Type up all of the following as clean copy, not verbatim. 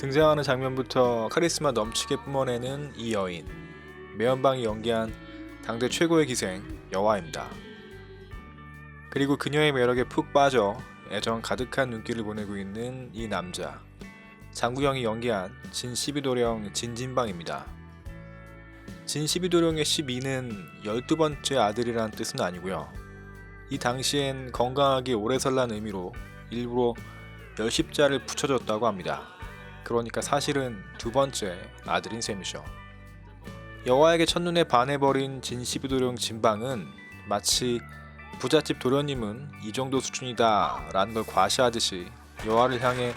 등장하는 장면부터 카리스마 넘치게 뿜어내는 이 여인, 매연방이 연기한 당대 최고의 기생 여화입니다. 그리고 그녀의 매력에 푹 빠져 애정 가득한 눈길을 보내고 있는 이 남자, 장구영이 연기한 진 12도령 진진방입니다. 진 12도령의 12는 12번째 아들이란 뜻은 아니고요. 이 당시엔 건강하게 오래 살라는 의미로 일부러 열십자를 붙여줬다고 합니다. 그러니까 사실은 두 번째 아들인 셈이죠. 여화에게 첫눈에 반해버린 진 12도령 진방은 마치 부잣집 도련님은 이 정도 수준이다 라는 걸 과시하듯이 여화를 향해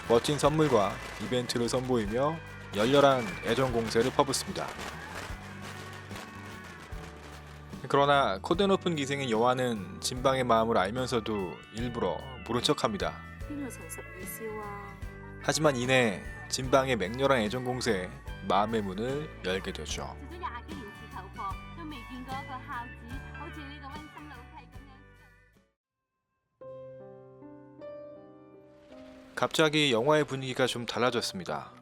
멋진 선물과 이벤트를 선보이며 열렬한 애정 공세를 퍼붓습니다. 그러나 코드 높은 기생인 여화는 진방의 마음을 알면서도 일부러 모른 척합니다. 하지만 이내 진방의 맹렬한 애정 공세에 마음의 문을 열게 되죠. 갑자기 영화의 분위기가 좀 달라졌습니다.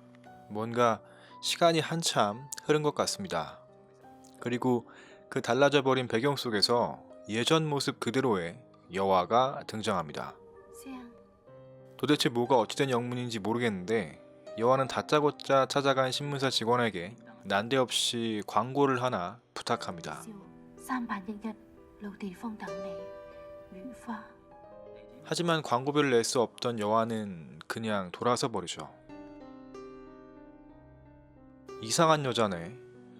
뭔가 시간이 한참 흐른 것 같습니다. 그리고 그 달라져 버린 배경 속에서 예전 모습 그대로의 여화가 등장합니다. 도대체 뭐가 어찌된 영문인지 모르겠는데 여화는 다짜고짜 찾아간 신문사 직원에게 난데없이 광고를 하나 부탁합니다. 하지만 광고비를 낼 수 없던 여화는 그냥 돌아서 버리죠. 이상한 여자네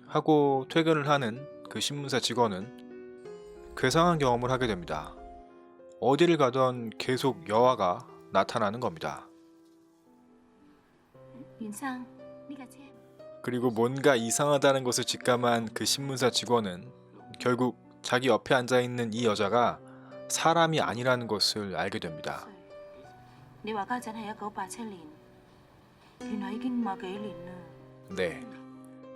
하고 퇴근을 하는 그 신문사 직원은 괴상한 경험을 하게 됩니다. 어디를 가던 계속 여화가 나타나는 겁니다. 그리고 뭔가 이상하다는 것을 직감한 그 신문사 직원은 결국 자기 옆에 앉아있는 이 여자가 사람이 아니라는 것을 알게 됩니다. 네,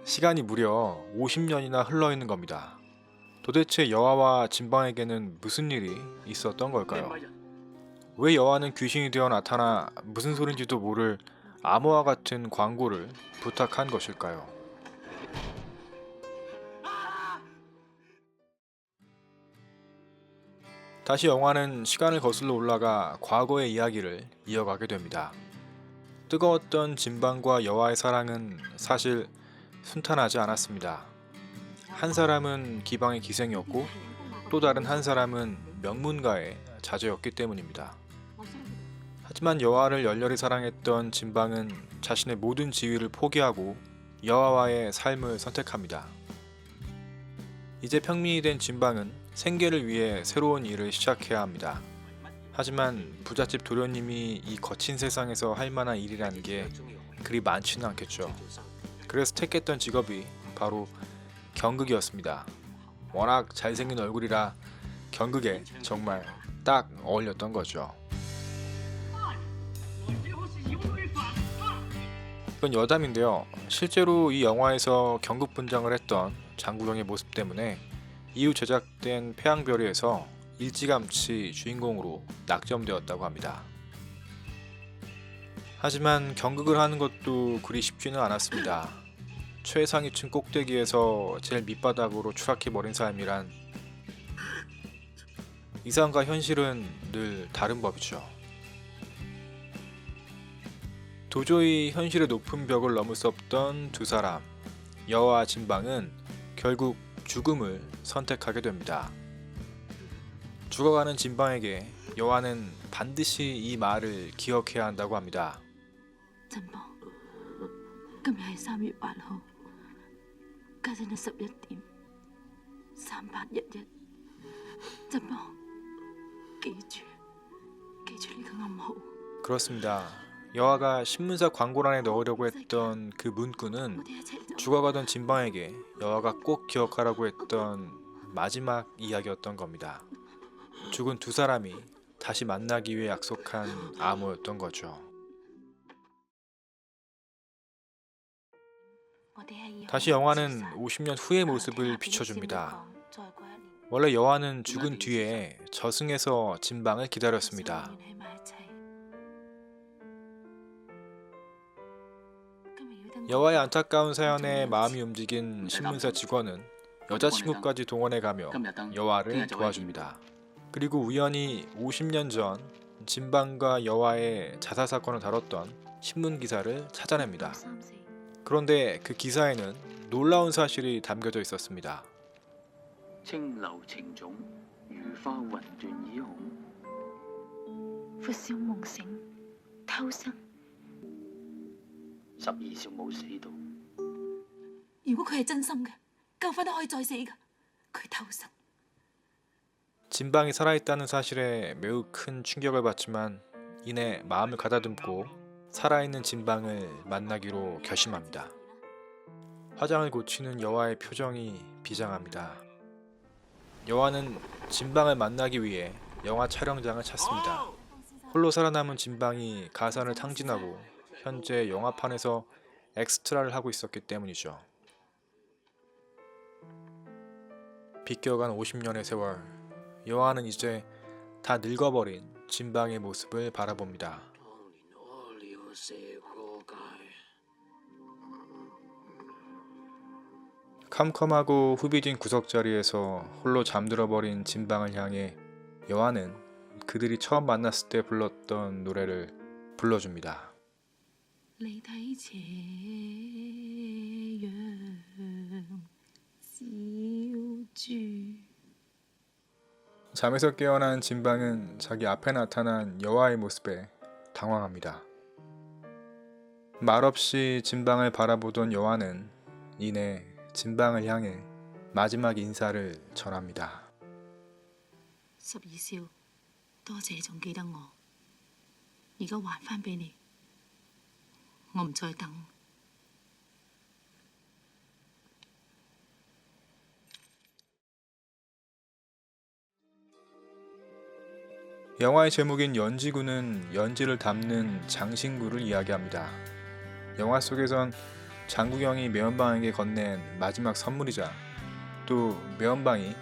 시간이 무려 50년이나 흘러있는 겁니다. 도대체 여화와 진방에게는 무슨 일이 있었던 걸까요? 왜 여화는 귀신이 되어 나타나 무슨 소린지도 모를 암호와 같은 광고를 부탁한 것일까요? 다시 영화는 시간을 거슬러 올라가 과거의 이야기를 이어가게 됩니다. 뜨거웠던 진방과 여화의 사랑은 사실 순탄하지 않았습니다. 한 사람은 기방의 기생이었고 또 다른 한 사람은 명문가의 자제였기 때문입니다. 하지만 여화를 열렬히 사랑했던 진방은 자신의 모든 지위를 포기하고 여화와의 삶을 선택합니다. 이제 평민이 된 진방은 생계를 위해 새로운 일을 시작해야 합니다. 하지만 부잣집 도련님이 이 거친 세상에서 할 만한 일이라는 게 그리 많지는 않겠죠. 그래서 택했던 직업이 바로 경극이었습니다. 워낙 잘생긴 얼굴이라 경극에 정말 딱 어울렸던 거죠. 이건 여담인데요. 실제로 이 영화에서 경극 분장을 했던 장구영의 모습 때문에 이후 제작된 태양별이에서 일찌감치 주인공으로 낙점되었다고 합니다. 하지만 경극을 하는 것도 그리 쉽지는 않았습니다. 최상위층 꼭대기에서 제일 밑바닥으로 추락해버린 삶이란 이상과 현실은 늘 다른 법이죠. 도저히 현실의 높은 벽을 넘을 수 없던 두 사람, 여화와 진방은 결국 죽음을 선택하게 됩니다. 죽어가는 진방에게 여화는 반드시 이 말을 기억해야 한다고 합니다. 진방,今日係3月8號，家陣係11點3811。진방,記住呢個暗號。 그렇습니다. 여화가 신문사 광고란에 넣으려고 했던 그 문구는 죽어가던 진방에게 여화가 꼭 기억하라고 했던 마지막 이야기였던 겁니다. 죽은 두 사람이 다시 만나기 위해 약속한 암호였던 거죠. 다시 영화는 50년 후의 모습을 비춰줍니다. 원래 여화는 죽은 뒤에 저승에서 진방을 기다렸습니다. 여화의 안타까운 사연에 마음이 움직인 신문사 직원은 여자친구까지 동원해가며 여화를 도와줍니다. 그리고 우연히 50년 전 진방과 여화의 자살 사건을 다뤘던 신문 기사를 찾아냅니다. 그런데 그 기사에는 놀라운 사실이 담겨져 있었습니다. 青樓情種，如花雲斷衣紅。闊小夢醒，偷生。 12少冇死到，如果佢係真心嘅，救翻都可以再死噶。佢偷生。 진방이 살아있다는 사실에 매우 큰 충격을 받지만 이내 마음을 가다듬고 살아있는 진방을 만나기로 결심합니다. 화장을 고치는 여화의 표정이 비장합니다. 여화는 진방을 만나기 위해 영화 촬영장을 찾습니다. 홀로 살아남은 진방이 가산을 탕진하고 현재 영화판에서 엑스트라를 하고 있었기 때문이죠. 비껴간 50년의 세월, 여화는 이제 다 늙어버린 진방의 모습을 바라봅니다. 캄캄하고 후비진 구석자리에서 홀로 잠들어버린 진방을 향해 여화는 그들이 처음 만났을 때 불렀던 노래를 불러줍니다. 你睇斜陽照住 잠에서 깨어난 진방은 자기 앞에 나타난 여화의 모습에 당황합니다. 말없이 진방을 바라보던 여화는 이내 진방을 향해 마지막 인사를 전합니다. 12少，多謝仲記得我，而家還翻俾你，我唔再等。 영화의 제목인 연지구는 연지를 담는 장신구를 이야기합니다. 영화 속에선 장국영이 매연방에게 건넨 마지막 선물이자 또 매연방이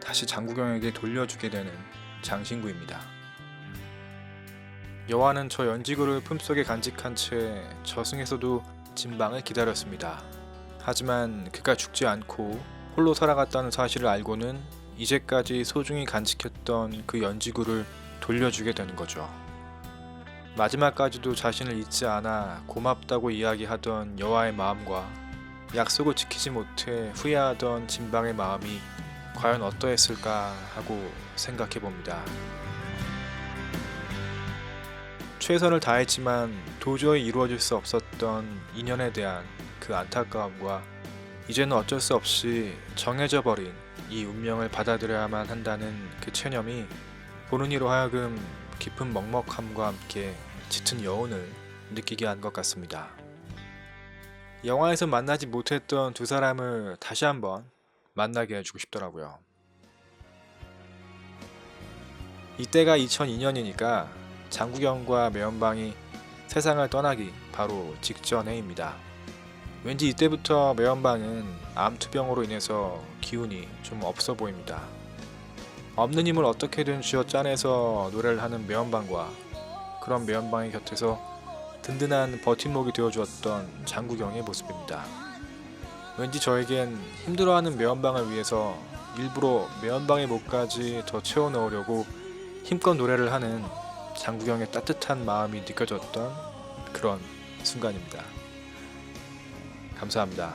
다시 장국영에게 돌려주게 되는 장신구입니다. 여화는 저 연지구를 품속에 간직한 채 저승에서도 진방을 기다렸습니다. 하지만 그가 죽지 않고 홀로 살아갔다는 사실을 알고는 이제까지 소중히 간직했던 그 연지구를 돌려주게 되는 거죠. 마지막까지도 자신을 잊지 않아 고맙다고 이야기하던 여화의 마음과 약속을 지키지 못해 후회하던 진방의 마음이 과연 어떠했을까 하고 생각해 봅니다. 최선을 다했지만 도저히 이루어질 수 없었던 인연에 대한 그 안타까움과 이제는 어쩔 수 없이 정해져 버린 이 운명을 받아들여야만 한다는 그 체념이 보는 이로 하여금 깊은 먹먹함과 함께 짙은 여운을 느끼게 한 것 같습니다. 영화에서 만나지 못했던 두 사람을 다시 한번 만나게 해주고 싶더라고요. 이때가 2002년이니까 장국영과 매연방이 세상을 떠나기 바로 직전해입니다. 왠지 이때부터 매연방은 암투병으로 인해서 기운이 좀 없어 보입니다. 없는 힘을 어떻게든 쥐어짜내서 노래를 하는 매연방과 그런 매연방의 곁에서 든든한 버팀목이 되어주었던 장국영의 모습입니다. 왠지 저에겐 힘들어하는 매연방을 위해서 일부러 매연방의 목까지 더 채워 넣으려고 힘껏 노래를 하는 장국영의 따뜻한 마음이 느껴졌던 그런 순간입니다. 감사합니다.